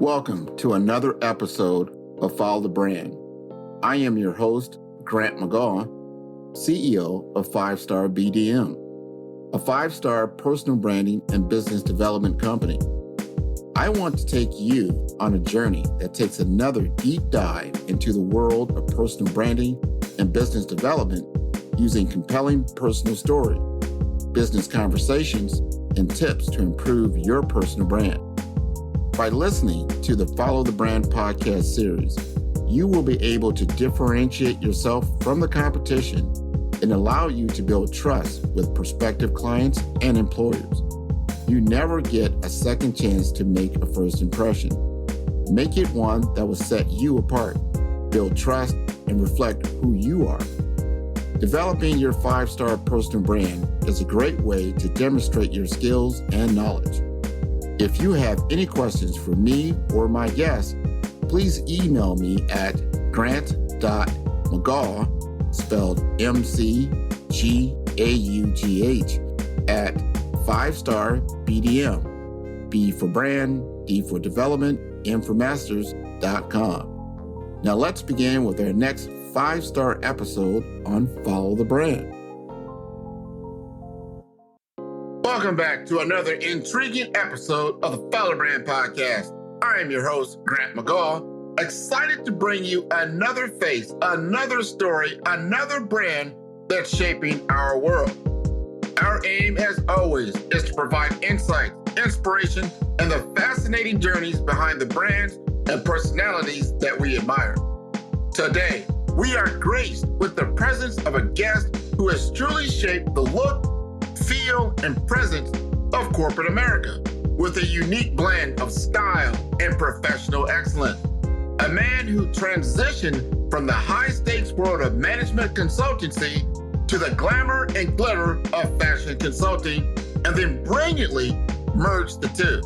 Welcome to another episode of Follow the Brand. I am your host, Grant McGaw, CEO of 5-Star BDM, a 5-star personal branding and business development company. I want to take you on a journey that takes another deep dive into the world of personal branding and business development using compelling personal stories, business conversations, and tips to improve your personal brand. By listening to the Follow the Brand podcast series, you will be able to differentiate yourself from the competition and allow you to build trust with prospective clients and employers. You never get a second chance to make a first impression. Make it one that will set you apart, build trust, and reflect who you are. Developing your 5-star personal brand is a great way to demonstrate your skills and knowledge. If you have any questions for me or my guests, please email me at grant.mcgaugh, spelled M-C-G-A-U-G-H, at 5-star BDM, B for brand, D for development, M for masters.com. Now let's begin with our next 5-star episode on Follow the Brand. Welcome back to another intriguing episode of the Follow the Brand podcast. I am your host, Grant McGaugh, excited to bring you another face, another story, another brand that's shaping our world. Our aim, as always, is to provide insight, inspiration, and the fascinating journeys behind the brands and personalities that we admire. Today, we are graced with the presence of a guest who has truly shaped the look, feel, and presence of corporate America with a unique blend of style and professional excellence. A man who transitioned from the high-stakes world of management consultancy to the glamour and glitter of fashion consulting, and then brilliantly merged the two.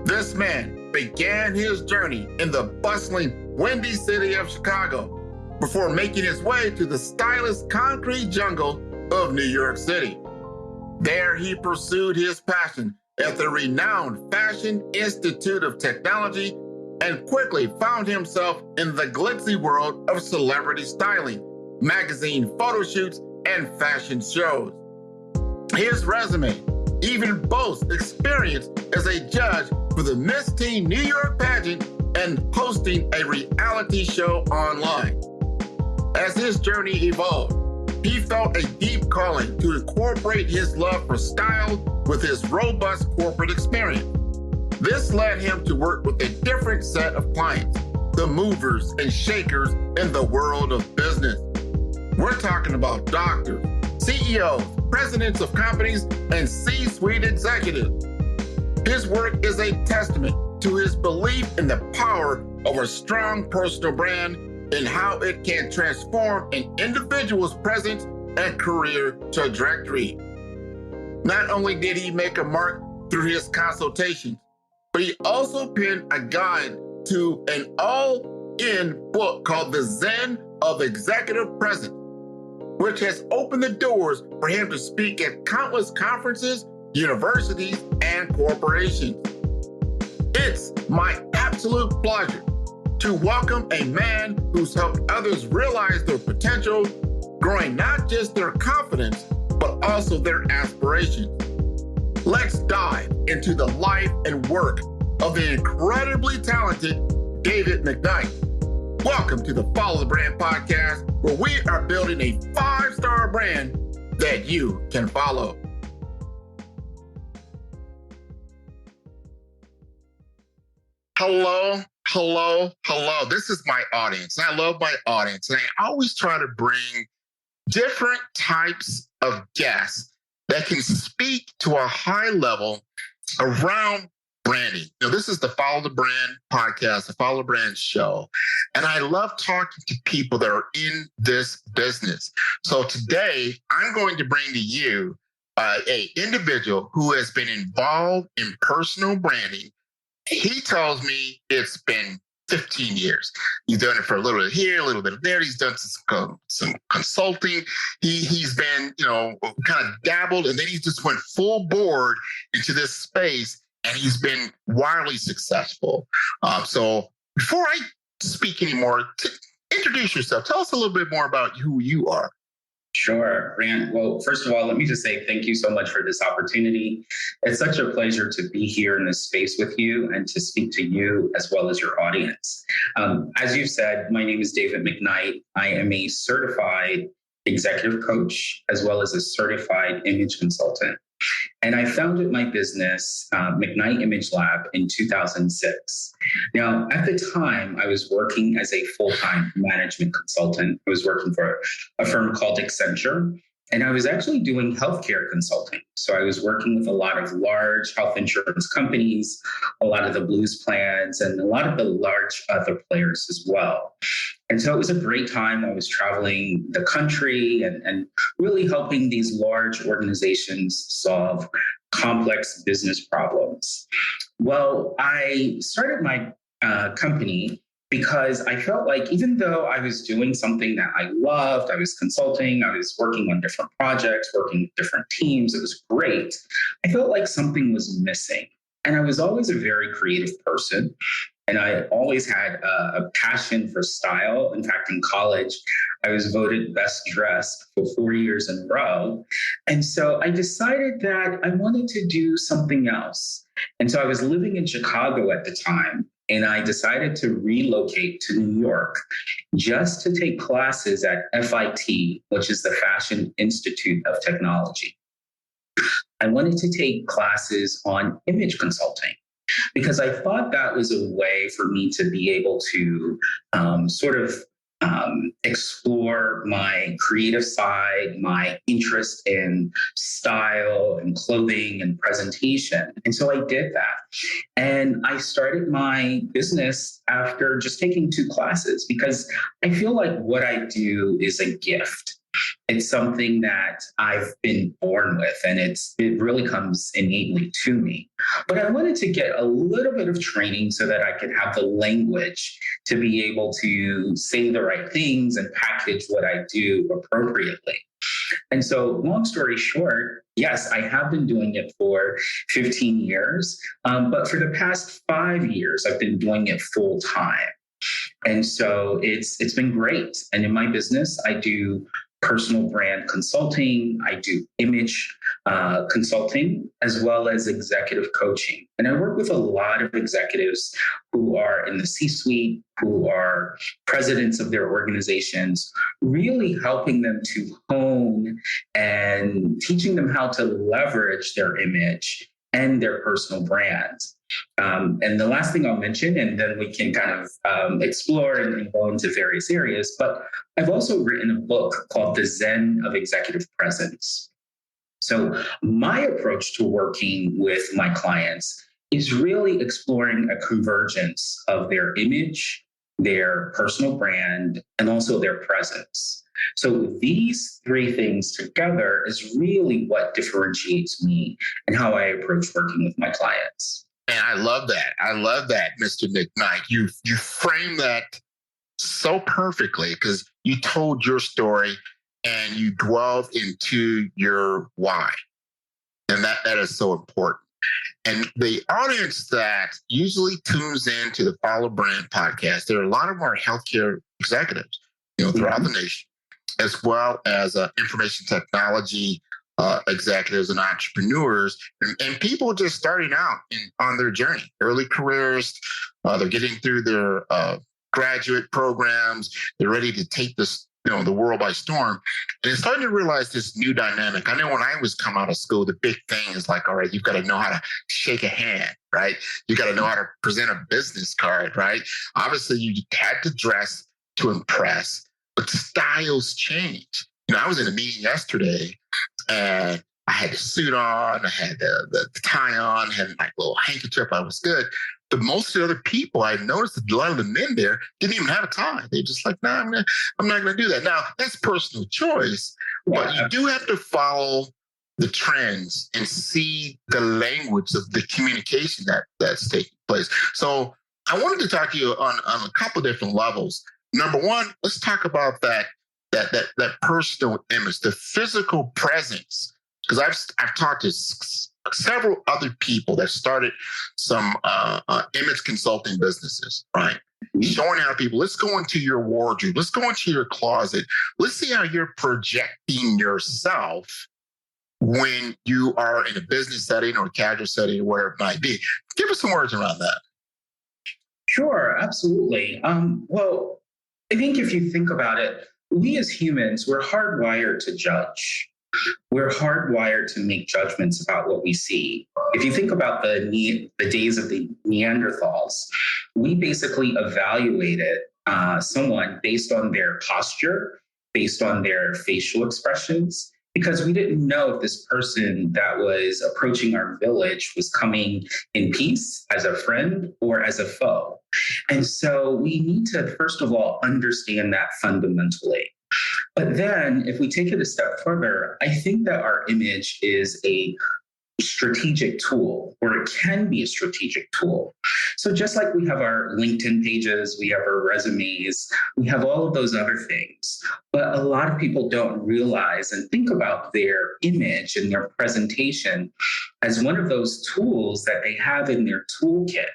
This man began his journey in the bustling, windy city of Chicago before making his way to the stylish concrete jungle of New York City. There he pursued his passion at the renowned Fashion Institute of Technology and quickly found himself in the glitzy world of celebrity styling, magazine photo shoots, and fashion shows. His resume even boasts experience as a judge for the Miss Teen New York pageant and hosting a reality show online. As his journey evolved, he felt a deep calling to incorporate his love for style with his robust corporate experience. This led him to work with a different set of clients, the movers and shakers in the world of business. We're talking about doctors, CEOs, presidents of companies, and C-suite executives. His work is a testament to his belief in the power of a strong personal brand and how it can transform an individual's presence and career trajectory. Not only did he make a mark through his consultations, but he also penned a guide to an all-in book called The Zen of Executive Presence, which has opened the doors for him to speak at countless conferences, universities, and corporations. It's my absolute pleasure to welcome a man who's helped others realize their potential, growing not just their confidence, but also their aspirations. Let's dive into the life and work of the incredibly talented David McKnight. Welcome to the Follow the Brand podcast, where we are building a 5-star brand that you can follow. Hello. This is my audience. I love my audience. And I always try to bring different types of guests that can speak to a high level around branding. This is the Follow the Brand podcast, the Follow the Brand show. And I love talking to people that are in this business. So today I'm going to bring to you an individual who has been involved in personal branding. He tells me it's been 15 years. He's done it for a little bit here, a little bit there. He's done some consulting. He's been, kind of dabbled, and then he just went full board into this space. and he's been wildly successful. So before I speak anymore, introduce yourself. Tell us a little bit more about who you are. Sure, Grant. Well, first of all, let me just say thank you so much for this opportunity. It's such a pleasure to be here in this space with you and to speak to you as well as your audience. As you said, my name is David McKnight. I am a certified executive coach as well as a certified image consultant. And I founded my business, McKnight Image Lab, in 2006. Now, at the time, I was working as a full-time management consultant. I was working for a firm called Accenture, and I was actually doing healthcare consulting. So I was working with a lot of large health insurance companies, a lot of the Blues plans, and a lot of the large other players as well. And so it was a great time. I was traveling the country and really helping these large organizations solve complex business problems. Well, I started my company because I felt like even though I was doing something that I loved, I was consulting, I was working on different projects, working with different teams, it was great. I felt like something was missing. And I was always a very creative person. And I always had a passion for style. In fact, in college, I was voted best dressed for 4 years in a row. And so I decided that I wanted to do something else. And so I was living in Chicago at the time, and I decided to relocate to New York just to take classes at FIT, which is the Fashion Institute of Technology. I wanted to take classes on image consulting, because I thought that was a way for me to be able to explore my creative side, my interest in style and clothing and presentation. And so I did that. And I started my business after just taking 2 classes, because I feel like what I do is a gift. It's something that I've been born with, and it really comes innately to me. But I wanted to get a little bit of training so that I could have the language to be able to say the right things and package what I do appropriately. And so, long story short, yes, I have been doing it for 15 years, but for the past 5 years, I've been doing it full time. And so it's been great. And in my business, I do personal brand consulting, I do image consulting, as well as executive coaching. And I work with a lot of executives who are in the C-suite, who are presidents of their organizations, really helping them to hone and teaching them how to leverage their image and their personal brands. And the last thing I'll mention, and then we can kind of explore and go into various areas, but I've also written a book called The Zen of Executive Presence. So my approach to working with my clients is really exploring a convergence of their image, their personal brand, and also their presence. So these 3 things together is really what differentiates me and how I approach working with my clients. And I love that. I love that, Mr. McKnight. You framed that so perfectly, because you told your story and you dwelled into your why. And that is so important. And the audience that usually tunes into the Follow Brand podcast, there are a lot of our healthcare executives, throughout the nation, as well as information technology executives and entrepreneurs, and people just starting out on their journey, early careers. They're getting through their graduate programs. They're ready to take this, the world by storm. And it's starting to realize this new dynamic. I know when I was come out of school, the big thing is like, all right, you've got to know how to shake a hand, right? You got to know how to present a business card, right? Obviously, you had to dress to impress, but styles change. I was in a meeting yesterday, and I had the suit on, I had the tie on, had my little handkerchief. I was good. But most of the other people, I noticed that a lot of the men there didn't even have a tie. They're just like, I'm not going to do that. Now, that's personal choice, but you do have to follow the trends and see the language of the communication that's taking place. So I wanted to talk to you on a couple of different levels. Number one, let's talk about that personal image, the physical presence. Because I've talked to several other people that started some image consulting businesses, right? Showing how people, let's go into your wardrobe, let's go into your closet, let's see how you're projecting yourself when you are in a business setting or a casual setting or whatever it might be. Give us some words around that. Sure, absolutely. Well, I think if you think about it, we as humans, we're hardwired to judge. We're hardwired to make judgments about what we see. If you think about the days of the Neanderthals, we basically evaluated someone based on their posture, based on their facial expressions, because we didn't know if this person that was approaching our village was coming in peace, as a friend, or as a foe. And so we need to, first of all, understand that fundamentally. But then if we take it a step further, I think that our image is a strategic tool, or it can be a strategic tool. So just like we have our LinkedIn pages, we have our resumes, we have all of those other things. But a lot of people don't realize and think about their image and their presentation as one of those tools that they have in their toolkit.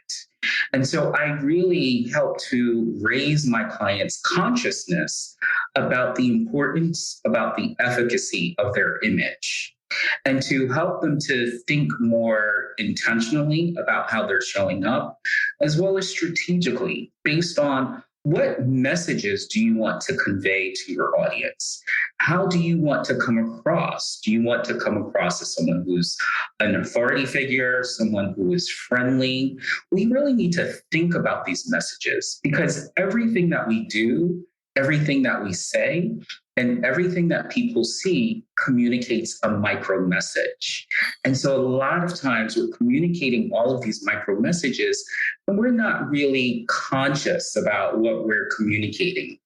And so I really help to raise my clients' consciousness about the importance, about the efficacy of their image, and to help them to think more intentionally about how they're showing up, as well as strategically based on what messages do you want to convey to your audience? How do you want to come across? Do you want to come across as someone who's an authority figure, someone who is friendly? We really need to think about these messages, because everything that we do, everything that we say, and everything that people see communicates a micro message. And so a lot of times we're communicating all of these micro messages, and we're not really conscious about what we're communicating.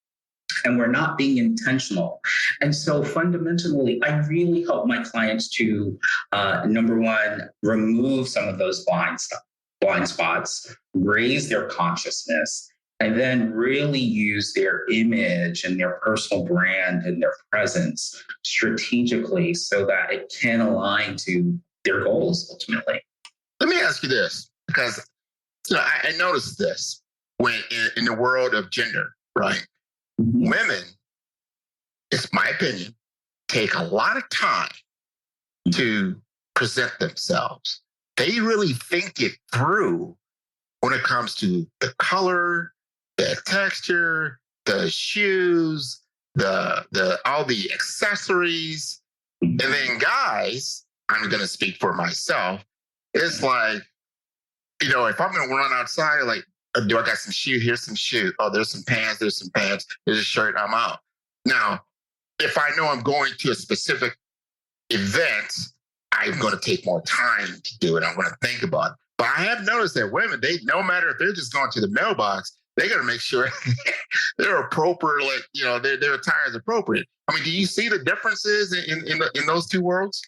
And we're not being intentional. And so fundamentally, I really help my clients to, number one, remove some of those blind spots, raise their consciousness, and then really use their image and their personal brand and their presence strategically so that it can align to their goals ultimately. Let me ask you this, because I noticed this when in the world of gender, right? Mm-hmm. Women, it's my opinion, take a lot of time to present themselves. They really think it through when it comes to the color, the texture, the shoes, the all the accessories. And then guys, I'm going to speak for myself. It's like, if I'm going to run outside, like, do I got some shoe? Here's some shoe. Oh, there's some pants. There's some pants. There's a shirt. I'm out. Now, if I know I'm going to a specific event, I'm going to take more time to do it. I'm going to think about it. But I have noticed that women, no matter if they're just going to the mailbox, they got to make sure they're appropriate. Like, their attire is appropriate. I mean, do you see the differences in those two worlds?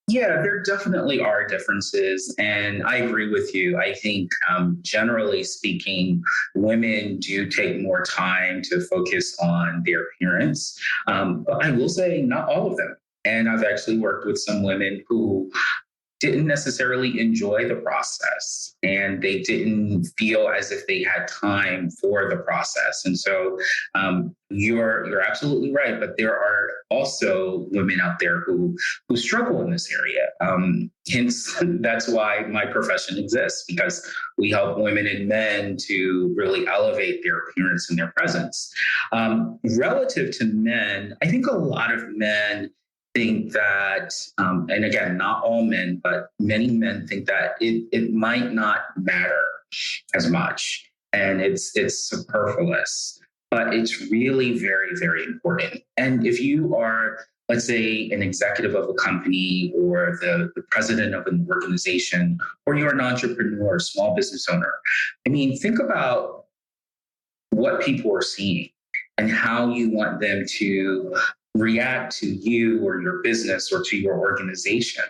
Yeah, there definitely are differences. And I agree with you. I think generally speaking, women do take more time to focus on their appearance. But I will say not all of them. And I've actually worked with some women who didn't necessarily enjoy the process, and they didn't feel as if they had time for the process. And so you're absolutely right, but there are also women out there who struggle in this area. Hence, that's why my profession exists, because we help women and men to really elevate their appearance and their presence. Relative to men, I think a lot of men think that, and again, not all men, but many men think that it might not matter as much, and it's superfluous, but it's really very, very important. And if you are, let's say, an executive of a company or the president of an organization, or you're an entrepreneur, small business owner, I mean, think about what people are seeing and how you want them to react to you or your business or to your organization.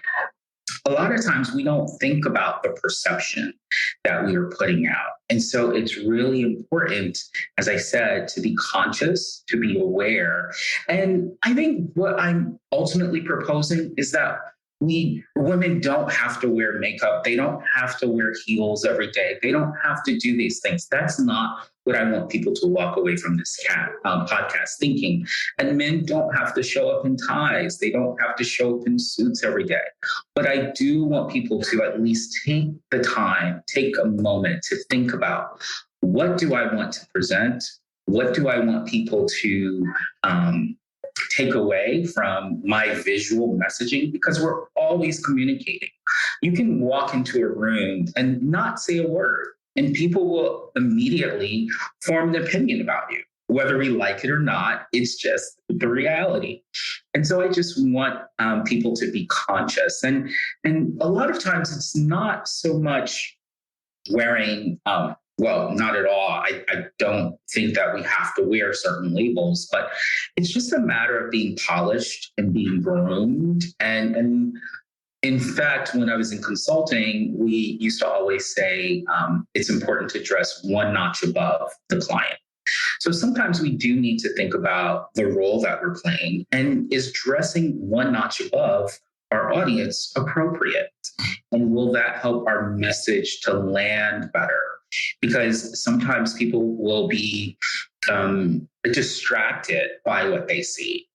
A lot of times we don't think about the perception that we are putting out. And so it's really important, as I said, to be conscious, to be aware. And I think what I'm ultimately proposing is that Women don't have to wear makeup. They don't have to wear heels every day. They don't have to do these things. That's not what I want people to walk away from this podcast thinking. And men don't have to show up in ties. They don't have to show up in suits every day. But I do want people to at least take the time, take a moment to think about, what do I want to present? What do I want people to take away from my visual messaging? Because we're always communicating. You can walk into a room and not say a word, and people will immediately form an opinion about you. Whether we like it or not, it's just the reality. And so I just want people to be conscious. And a lot of times it's not so much wearing, well, not at all. I don't think that we have to wear certain labels, but it's just a matter of being polished and being groomed. And in fact, when I was in consulting, we used to always say it's important to dress one notch above the client. So sometimes we do need to think about the role that we're playing, and is dressing one notch above our audience appropriate? And will that help our message to land better? Because sometimes people will be distracted by what they see.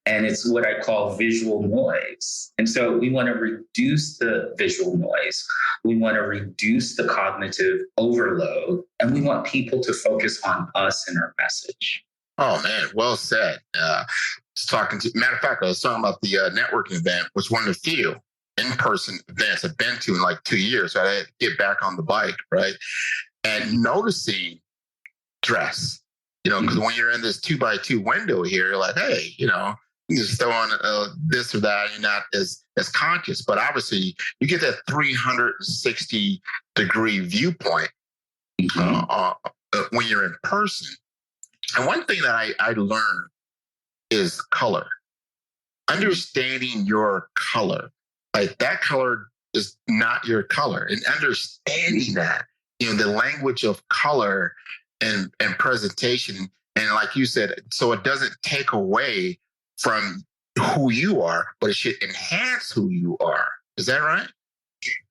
And it's what I call visual noise. And so we want to reduce the visual noise. We want to reduce the cognitive overload. And we want people to focus on us and our message. Oh, man, well said. Matter of fact, I was talking about the networking event, which one of the few in-person events I've been to in like 2 years. So I had to get back on the bike, right? And noticing dress, because when you're in this 2x2 window here, you're like, hey, you just throw on this or that. You're not as conscious, but obviously you get that 360-degree viewpoint when you're in person. And one thing that I learned is color. Understanding your color. Like that color is not your color. And understanding that, the language of color and presentation. And like you said, so it doesn't take away from who you are, but it should enhance who you are. Is that right?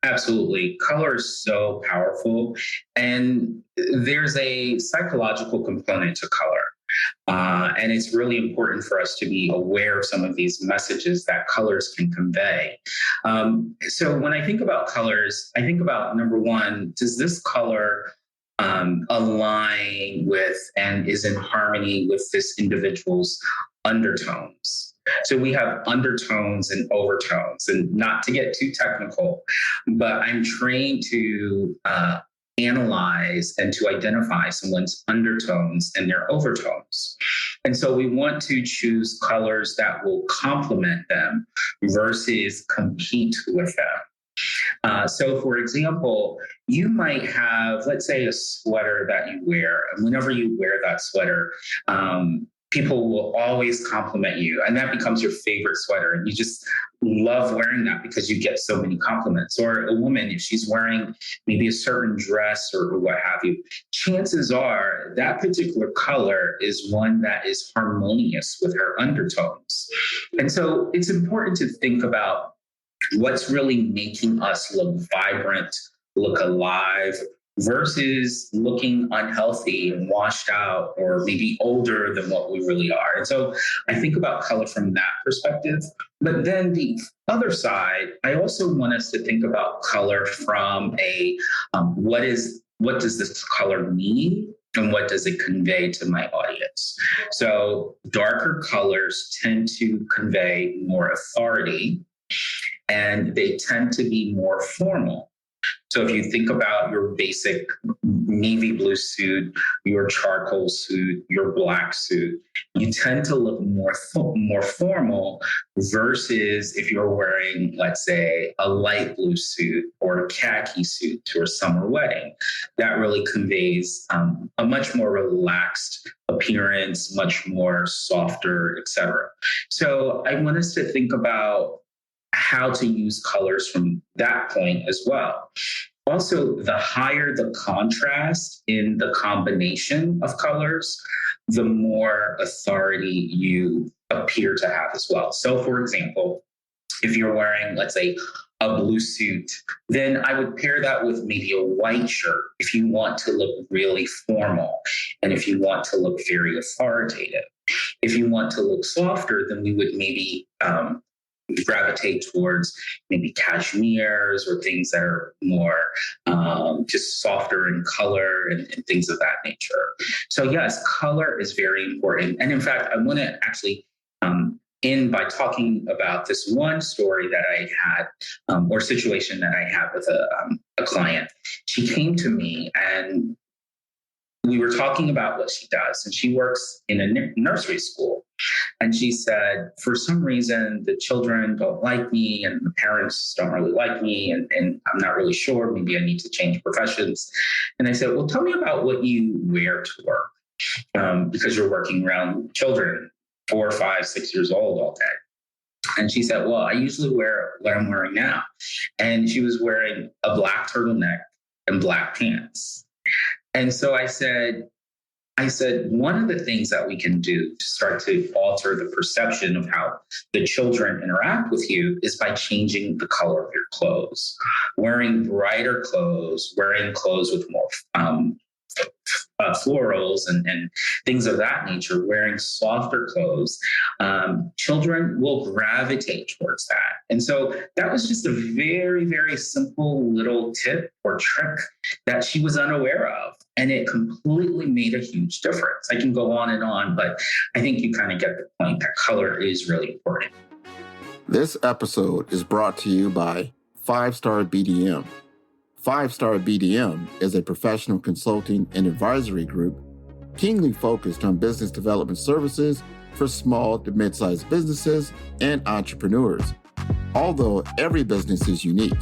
Absolutely. Color is so powerful. And there's a psychological component to color. And it's really important for us to be aware of some of these messages that colors can convey. So when I think about colors, I think about, number one, does this color align with and is in harmony with this individual's undertones? So we have undertones and overtones, and not to get too technical, but I'm trained to analyze and to identify someone's undertones and their overtones. And so we want to choose colors that will complement them versus compete with them. So for example, you might have, let's say, a sweater that you wear, and whenever you wear that sweater, people will always compliment you, and that becomes your favorite sweater. And you just love wearing that because you get so many compliments. Or a woman, if she's wearing maybe a certain dress or what have you, chances are that particular color is one that is harmonious with her undertones. And so it's important to think about what's really making us look vibrant, look alive, versus looking unhealthy and washed out or maybe older than what we really are. And so I think about color from that perspective. But then the other side, I also want us to think about color from a what does this color mean? And what does it convey to my audience? So darker colors tend to convey more authority, and they tend to be more formal. So if you think about your basic navy blue suit, your charcoal suit, your black suit, you tend to look more formal versus if you're wearing, let's say, a light blue suit or a khaki suit to a summer wedding. That really conveys a much more relaxed appearance, much more softer, etc. So I want us to think about how to use colors from that point as well. Also, the higher the contrast in the combination of colors, the more authority you appear to have as well. So, for example, If you're wearing, let's say, a blue suit, then I would pair that with maybe a white shirt if you want to look really formal and if you want to look very authoritative. If you want to look softer, then we would maybe gravitate towards maybe cashmeres or things that are more just softer in color and things of that nature. So yes, color is very important. And in fact, I want to actually end by talking about this one story that I had or situation that I had with a client. She came to me and we were talking about what she does, and she works in a nursery school. And she said, for some reason, the children don't like me and the parents don't really like me. And I'm not really sure. Maybe I need to change professions. And I said, well, tell me about what you wear to work because you're working around children, 4, 5, 6 years old all day. And she said, well, I usually wear what I'm wearing now. And she was wearing a black turtleneck and black pants. And so I said, one of the things that we can do to start to alter the perception of how the children interact with you is by changing the color of your clothes, wearing brighter clothes, wearing clothes with more florals and things of that nature, wearing softer clothes. Children will gravitate towards that. And so that was just a very, very simple little tip or trick that she was unaware of. And it completely made a huge difference. I can go on, but I think you kind of get the point that color is really important. This episode is brought to you by 5-Star BDM. 5-Star BDM is a professional consulting and advisory group keenly focused on business development services for small to mid-sized businesses and entrepreneurs. Although every business is unique,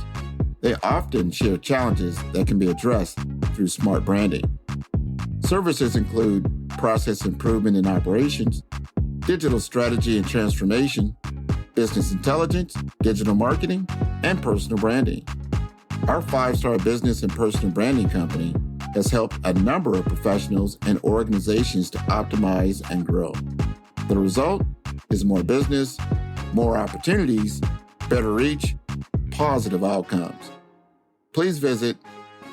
they often share challenges that can be addressed through smart branding. Services include process improvement in operations, digital strategy and transformation, business intelligence, digital marketing, and personal branding. Our 5-Star business and personal branding company has helped a number of professionals and organizations to optimize and grow. The result is more business, more opportunities, better reach, positive outcomes. Please visit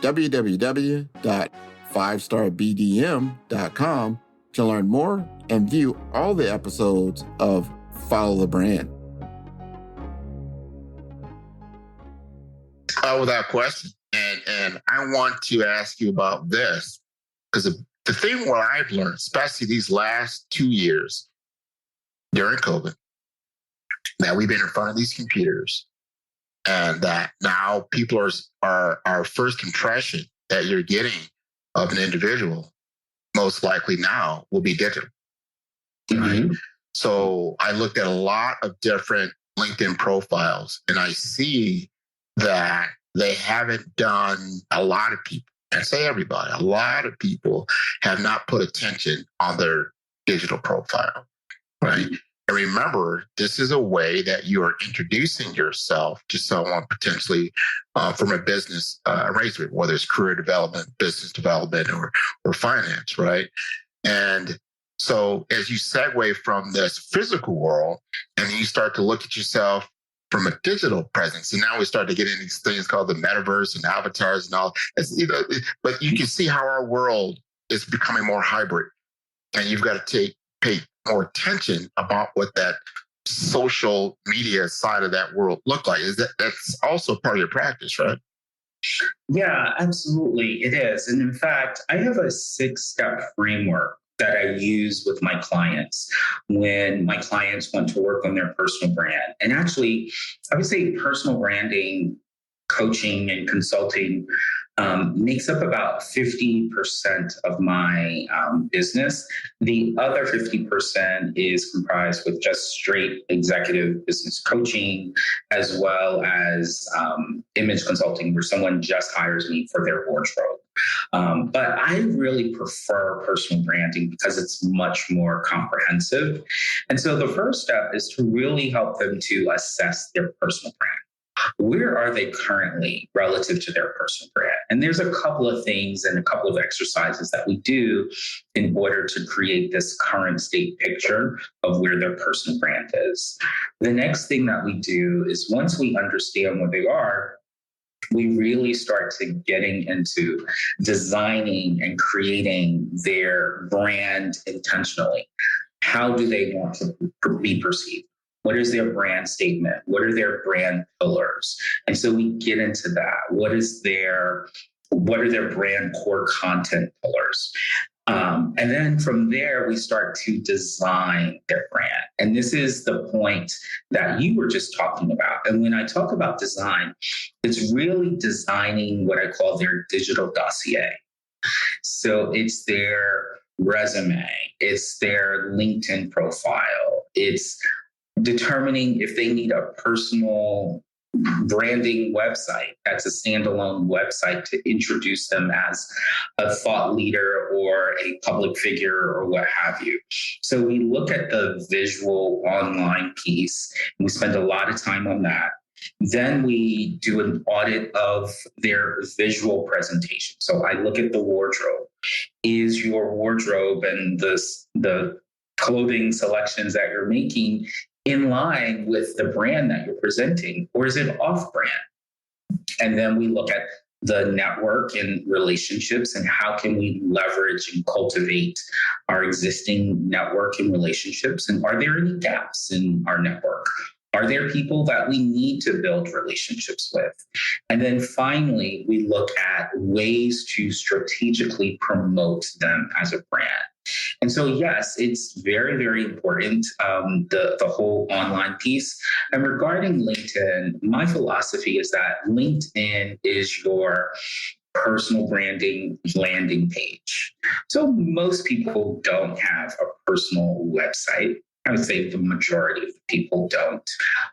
www.5starbdm.com to learn more and view all the episodes of Follow the Brand. Without question. And I want to ask you about this, because the thing what I've learned, especially these last 2 years during COVID, that we've been in front of these computers, and that now people are our first impression that you're getting of an individual, most likely now will be digital. Mm-hmm. Right? So I looked at a lot of different LinkedIn profiles, and I see that they haven't done, a lot of people, I say everybody, a lot of people have not put attention on their digital profile, right? Mm-hmm. And remember, this is a way that you are introducing yourself to someone potentially from a business arrangement, whether it's career development, business development, or finance, right? And so as you segue from this physical world and you start to look at yourself from a digital presence, and now we start to get into these things called the metaverse and avatars and all. But you can see how our world is becoming more hybrid, and you've got to pay more attention about what that social media side of that world look like. That's also part of your practice, right? Yeah, absolutely. It is. And in fact, I have a 6-step framework that I use with my clients when my clients want to work on their personal brand. And actually, I would say personal branding, coaching, and consulting makes up about 50% of my business. The other 50% is comprised with just straight executive business coaching, as well as image consulting, where someone just hires me for their wardrobe. But I really prefer personal branding because it's much more comprehensive. And so the first step is to really help them to assess their personal brand. where are they currently relative to their personal brand? And there's a couple of things and a couple of exercises that we do in order to create this current state picture of where their personal brand is. The next thing that we do is once we understand where they are, we really start to getting into designing and creating their brand intentionally. How do they want to be perceived? What is their brand statement? What are their brand pillars? And so we get into that. What are their brand core content pillars? And then from there, we start to design their brand. And this is the point that you were just talking about. And when I talk about design, it's really designing what I call their digital dossier. So it's their resume, it's their LinkedIn profile, it's determining if they need a personal branding website that's a standalone website to introduce them as a thought leader or a public figure or what have you. So we look at the visual online piece, and we spend a lot of time on that. Then we do an audit of their visual presentation. So I look at the wardrobe. Is your wardrobe and the clothing selections that you're making in line with the brand that you're presenting, or is it off brand? And then we look at the network and relationships and how can we leverage and cultivate our existing network and relationships? And are there any gaps in our network? Are there people that we need to build relationships with? And then finally, we look at ways to strategically promote them as a brand. And so, yes, it's very, very important, the whole online piece. And regarding LinkedIn, my philosophy is that LinkedIn is your personal branding landing page. So most people don't have a personal website. I would say the majority of people don't.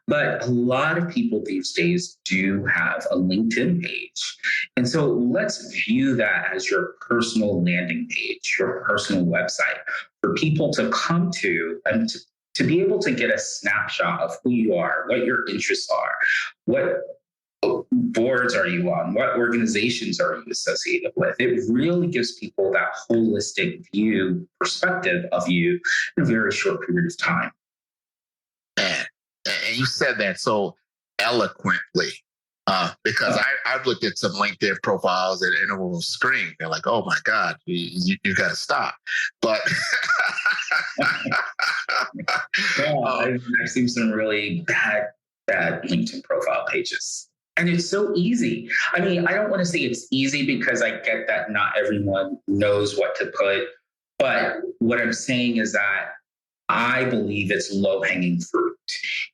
But a lot of people these days do have a LinkedIn page. And so let's view that as your personal landing page, your personal website for people to come to and to be able to get a snapshot of who you are, what your interests are, what boards are you on, what organizations are you associated with. It really gives people that holistic view, perspective of you in a very short period of time. And you said that so eloquently, because I've looked at some LinkedIn profiles and it will scream. They're like, oh my God, you got to stop. But I've seen some really bad LinkedIn profile pages. And it's so easy. I mean, I don't want to say it's easy because I get that not everyone knows what to put. But what I'm saying is that I believe it's low-hanging fruit.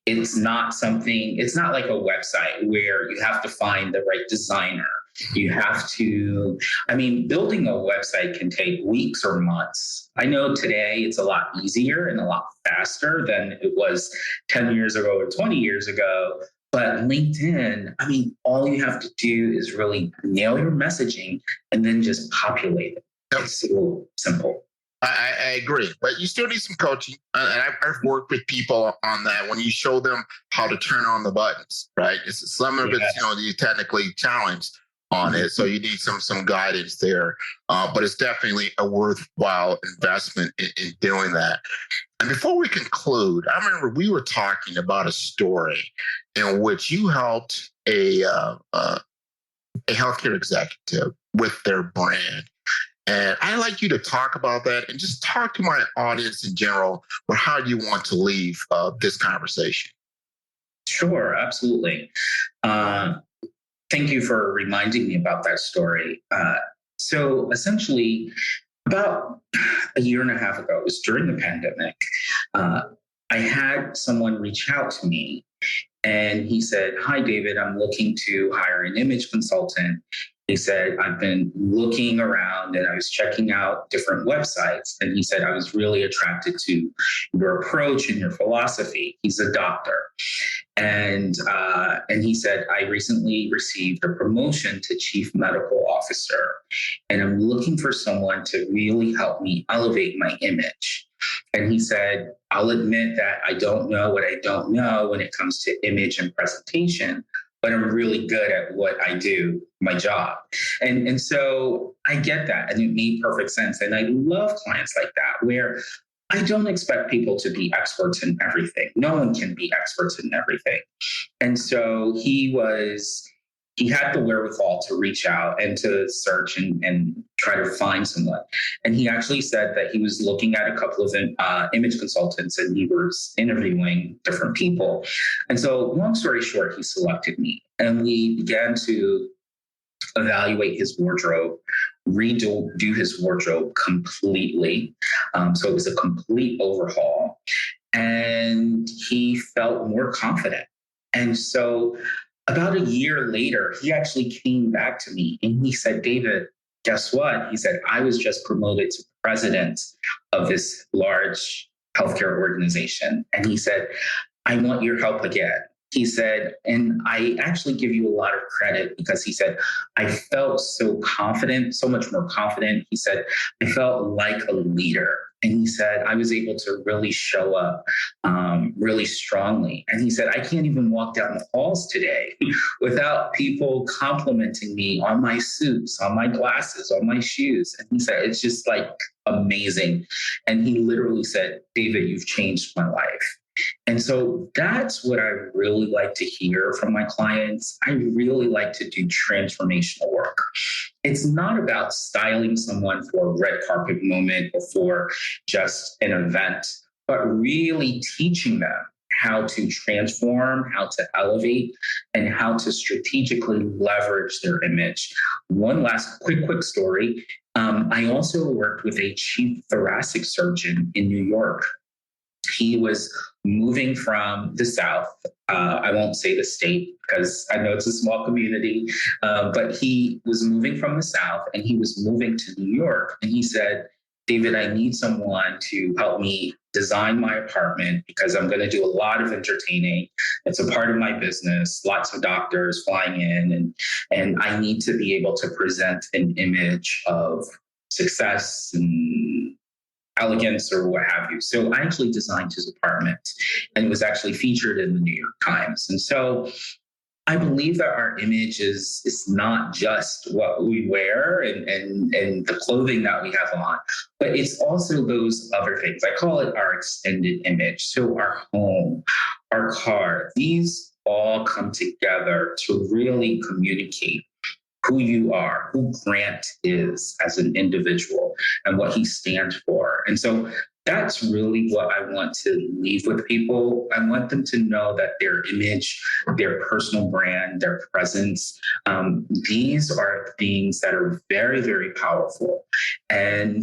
It's not like a website where you have to find the right designer. You have to, building a website can take weeks or months. I know today it's a lot easier and a lot faster than it was 10 years ago or 20 years ago. But LinkedIn, all you have to do is really nail your messaging and then just populate it. Yep. It's so simple. I agree, but you still need some coaching. And I've worked with people on that when you show them how to turn on the buttons, right? Some of it's, you're technically challenged on it. So you need some guidance there. But it's definitely a worthwhile investment in doing that. And before we conclude, I remember we were talking about a story in which you helped a healthcare executive with their brand. And I'd like you to talk about that and just talk to my audience in general or how you want to leave this conversation. Sure, absolutely. Thank you for reminding me about that story. So essentially, about a year and a half ago, it was during the pandemic, I had someone reach out to me and he said, "Hi, David, I'm looking to hire an image consultant." He said, "I've been looking around and I was checking out different websites." And he said, "I was really attracted to your approach and your philosophy." He's a doctor. And he said, "I recently received a promotion to chief medical officer, and I'm looking for someone to really help me elevate my image." And he said, "I'll admit that I don't know what I don't know when it comes to image and presentation, but I'm really good at what I do, my job. And so I get that, and it made perfect sense. And I love clients like that, where I don't expect people to be experts in everything. No one can be experts in everything. And so he had the wherewithal to reach out and to search and try to find someone. And he actually said that he was looking at a couple of image consultants, and he was interviewing different people. And so long story short, he selected me, and we began to evaluate his wardrobe, redo his wardrobe completely. So it was a complete overhaul, and he felt more confident. And so about a year later, he actually came back to me and he said, David, guess what? He said, I was just promoted to president of this large healthcare organization. And he said, I want your help again. He said, and I actually give you a lot of credit, because he said, I felt so confident, so much more confident. He said, I felt like a leader. And he said, I was able to really show up really strongly. And he said, I can't even walk down the halls today without people complimenting me on my suits, on my glasses, on my shoes. And he said, it's just like amazing. And he literally said, David, you've changed my life. And so that's what I really like to hear from my clients. I really like to do transformational work. It's not about styling someone for a red carpet moment or for just an event, but really teaching them how to transform, how to elevate, and how to strategically leverage their image. One last quick story. I also worked with a chief thoracic surgeon in New York. He was moving from the South. I won't say the state because I know it's a small community, but he was moving from the South and he was moving to New York. And he said, David, I need someone to help me design my apartment because I'm going to do a lot of entertaining. It's a part of my business, lots of doctors flying in, and I need to be able to present an image of success and elegance or what have you. So I actually designed his apartment, and it was actually featured in the New York Times. And so I believe that our image is not just what we wear and the clothing that we have on, but it's also those other things. I call it our extended image. So our home, our car, these all come together to really communicate who you are, who Grant is as an individual, and what he stands for. And so that's really what I want to leave with people. I want them to know that their image, their personal brand, their presence, these are things that are very, very powerful. And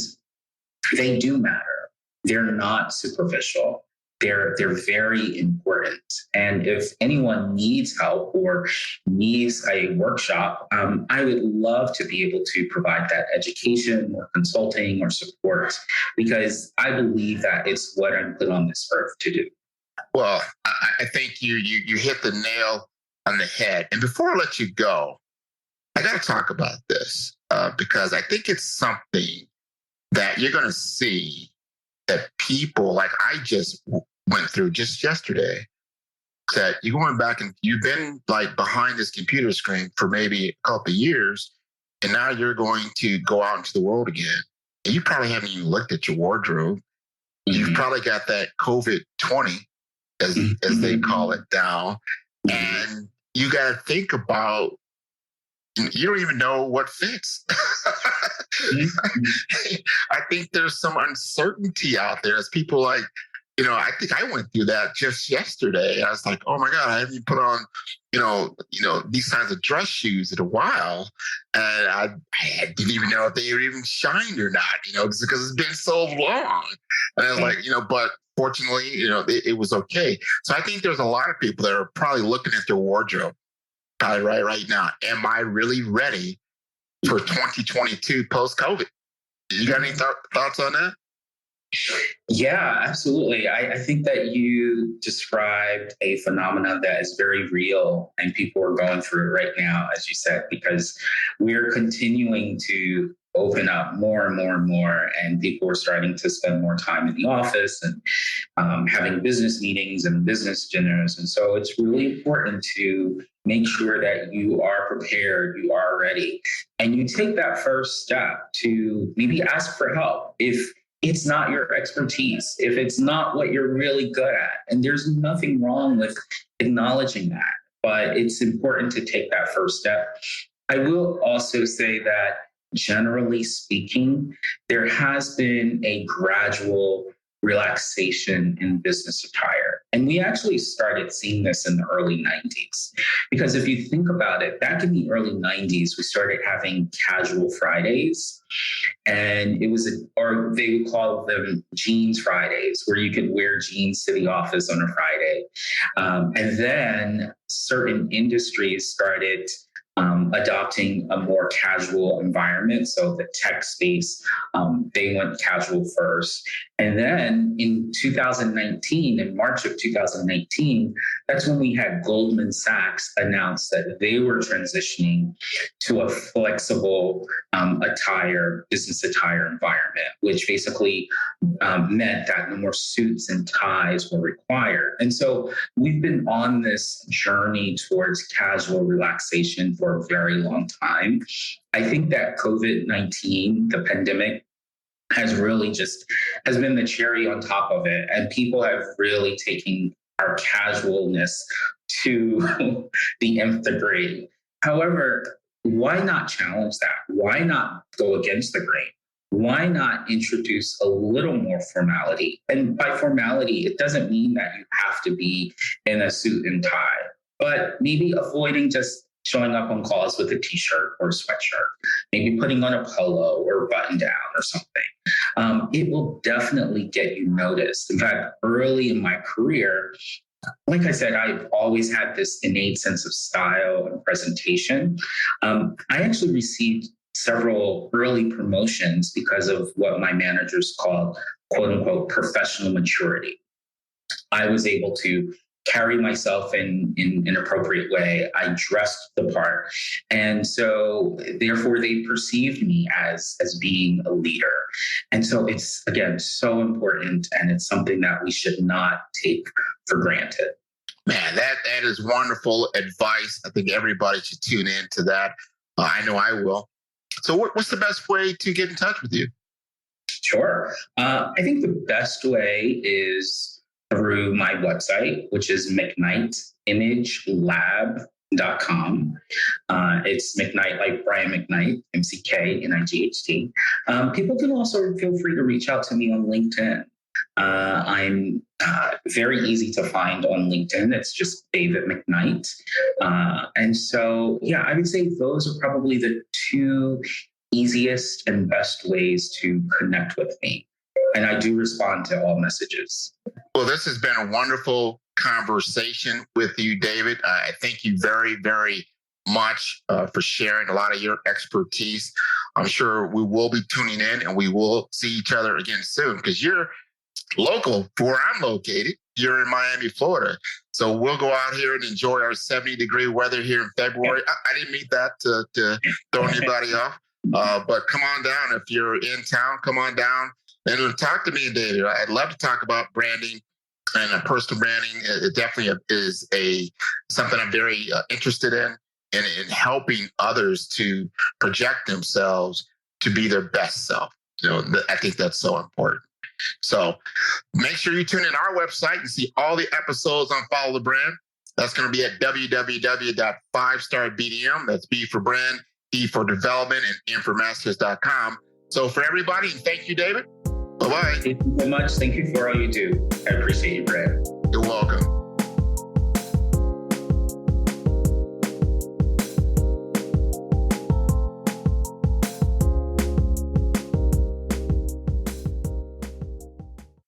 they do matter. They're not superficial. They're very important. And if anyone needs help or needs a workshop, I would love to be able to provide that education or consulting or support, because I believe that it's what I'm put on this earth to do. Well, I think you hit the nail on the head. And before I let you go, I got to talk about this because I think it's something that you're going to see that people like I just went through just yesterday, that you're going back and you've been like behind this computer screen for maybe a couple of years, and now you're going to go out into the world again. And you probably haven't even looked at your wardrobe. Mm-hmm. You've probably got that COVID-20, as they call it now. And you got to think about, you don't even know what fits. I think there's some uncertainty out there as people like, I think I went through that just yesterday. I was like, oh my God, I haven't put on, these kinds of dress shoes in a while. And I didn't even know if they were even shined or not, because it's been so long. And I was like, but fortunately, it was okay. So I think there's a lot of people that are probably looking at their wardrobe probably right now. Am I really ready for 2022 post-COVID? You got any thoughts on that? Yeah, absolutely. I think that you described a phenomenon that is very real and people are going through right now, as you said, because we're continuing to open up more and more and more, and people are starting to spend more time in the office and having business meetings and business dinners. And so it's really important to make sure that you are prepared, you are ready, and you take that first step to maybe ask for help if it's not your expertise, if it's not what you're really good at. And there's nothing wrong with acknowledging that, but it's important to take that first step. I will also say that generally speaking, there has been a gradual relaxation in business attire. And we actually started seeing this in the early 90s. Because if you think about it, back in the early 90s, we started having casual Fridays. And it was, or they would call them jeans Fridays, where you could wear jeans to the office on a Friday. And then certain industries started adopting a more casual environment. So the tech space, they went casual first. And then in 2019, in March of 2019, that's when we had Goldman Sachs announce that they were transitioning to a flexible business attire environment, which basically meant that no more suits and ties were required. And so we've been on this journey towards casual relaxation for a very long time. I think that COVID-19, the pandemic, has been the cherry on top of it. And people have really taken our casualness to the nth degree. However, why not challenge that? Why not go against the grain? Why not introduce a little more formality? And by formality, it doesn't mean that you have to be in a suit and tie, but maybe avoiding just showing up on calls with a t-shirt or a sweatshirt, maybe putting on a polo or a button down or something. It will definitely get you noticed. In fact, early in my career, like I said, I've always had this innate sense of style and presentation. I actually received several early promotions because of what my managers called, quote unquote, professional maturity. I was able to carry myself in an appropriate way. I dressed the part. And so therefore they perceived me as being a leader. And so it's, again, so important. And it's something that we should not take for granted. Man, that is wonderful advice. I think everybody should tune in to that. I know I will. So what's the best way to get in touch with you? Sure. I think the best way is through my website, which is McKnightimagelab.com. It's McKnight, like Brian McKnight, McKnight. People can also feel free to reach out to me on LinkedIn. I'm very easy to find on LinkedIn. It's just David McKnight. And so, yeah, I would say those are probably the two easiest and best ways to connect with me. And I do respond to all messages. Well, this has been a wonderful conversation with you, David. I thank you very, very much for sharing a lot of your expertise. I'm sure we will be tuning in and we will see each other again soon because you're local to where I'm located. You're in Miami, Florida. So we'll go out here and enjoy our 70-degree weather here in February. I didn't mean that to throw anybody off. But come on down. If you're in town, come on down and talk to me, David. I'd love to talk about branding and personal branding. It definitely is something I'm very interested in helping others to project themselves to be their best self. I think that's so important. So make sure you tune in our website and see all the episodes on Follow the Brand. That's going to be at www.5starbdm. That's B for brand, E for development, and M for masters.com. So for everybody, thank you, David. Bye-bye. Thank you so much. Thank you for all you do. I appreciate you, Brad. You're welcome.